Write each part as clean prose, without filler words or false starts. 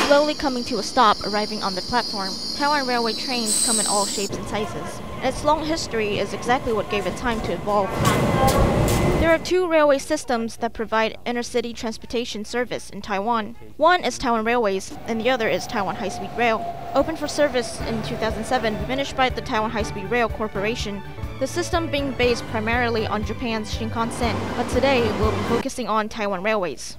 slowly coming to a stop, arriving on the platform. Taiwan Railway trains come in all shapes and sizes, and its long history is exactly what gave it time to evolve. There are two railway systems that provide inter-city transportation service in Taiwan. One is Taiwan Railways, and the other is Taiwan High-Speed Rail. Opened for service in 2007, managed by the Taiwan High-Speed Rail Corporation, the system being based primarily on Japan's Shinkansen, but today we'll be focusing on Taiwan Railways.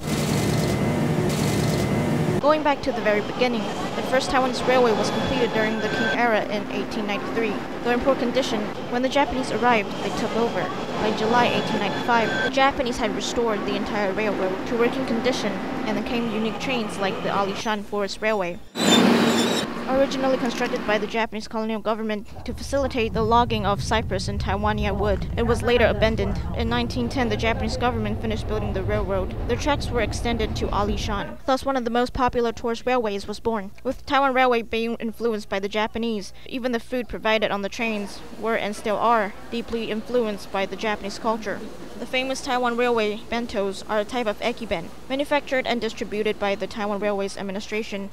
Going back to the very beginning, the first Taiwanese railway was completed during the Qing era in 1893. Though in poor condition, when the Japanese arrived, they took over. By July 1895, the Japanese had restored the entire railroad to working condition, and then came unique trains like the Alishan Forest Railway. Originally constructed by the Japanese colonial government to facilitate the logging of cypress and Taiwania wood, it was later abandoned. In 1910, the Japanese government finished building the railroad. The tracks were extended to Alishan. Thus, one of the most popular tourist railways was born. With Taiwan Railway being influenced by the Japanese, even the food provided on the trains were and still are deeply influenced by the Japanese culture. The famous Taiwan Railway bentos are a type of ekiben, manufactured and distributed by the Taiwan Railways administration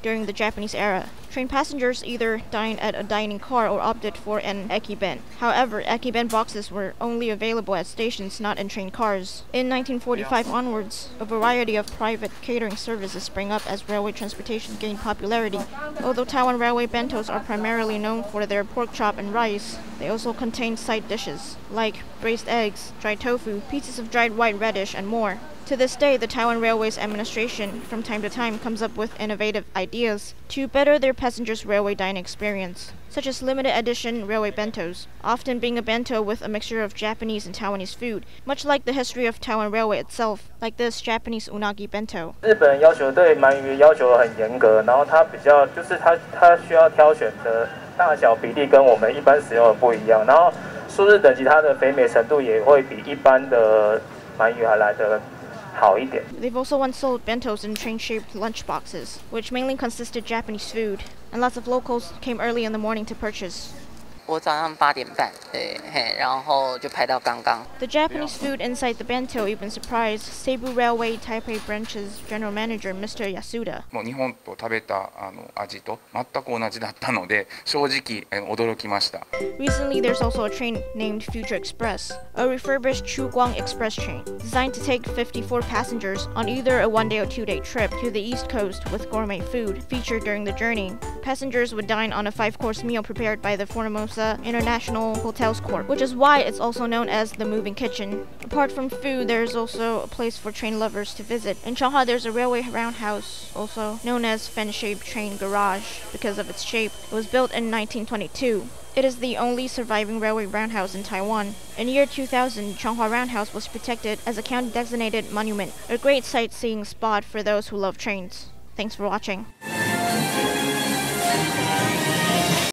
during the Japanese era. Train passengers either dined at a dining car or opted for an ekiben. However, ekiben boxes were only available at stations, not in train cars. In 1945 onwards, a variety of private catering services sprang up as railway transportation gained popularity. Although Taiwan Railway bentos are primarily known for their pork chop and rice, they also contain side dishes like braised eggs, dried tofu, pieces of dried white radish, and more. To this day, the Taiwan Railways administration from time to time comes up with innovative ideas to better their passengers' railway dining experience, such as limited edition railway bentos, often being a bento with a mixture of Japanese and Taiwanese food, much like the history of Taiwan Railway itself, like this Japanese unagi bento. 日本人要求对鳗鱼要求很严格，然后它比较就是它需要挑选的大小比例跟我们一般使用的不一样，然后素质等级它的肥美程度也会比一般的鳗鱼还来得 They've also once sold bentos in train-shaped lunchboxes, which mainly consisted Japanese food, and lots of locals came early in the morning to purchase. 我早上8点半，对，嘿，然后就排到刚刚。The Japanese food inside the bento even surprised Seibu Railway Taipei Branch's general manager, Mr. Yasuda. もう日本と食べた味と全く同じだったので、正直驚きました。Recently, there's also a train named Future Express, a refurbished Chuguang Express train, designed to take 54 passengers on either a one-day or two-day trip to the East Coast with gourmet food featured during the journey. Passengers would dine on a 5-course meal prepared by the Formosa International Hotels Corp, which is why it's also known as the Moving Kitchen. Apart from food, there's also a place for train lovers to visit. In Changhua, there's a railway roundhouse, also known as fan-shaped train garage because of its shape. It was built in 1922. It is the only surviving railway roundhouse in Taiwan. In year 2000, Changhua Roundhouse was protected as a county-designated monument, a great sightseeing spot for those who love trains. Thanks for watching.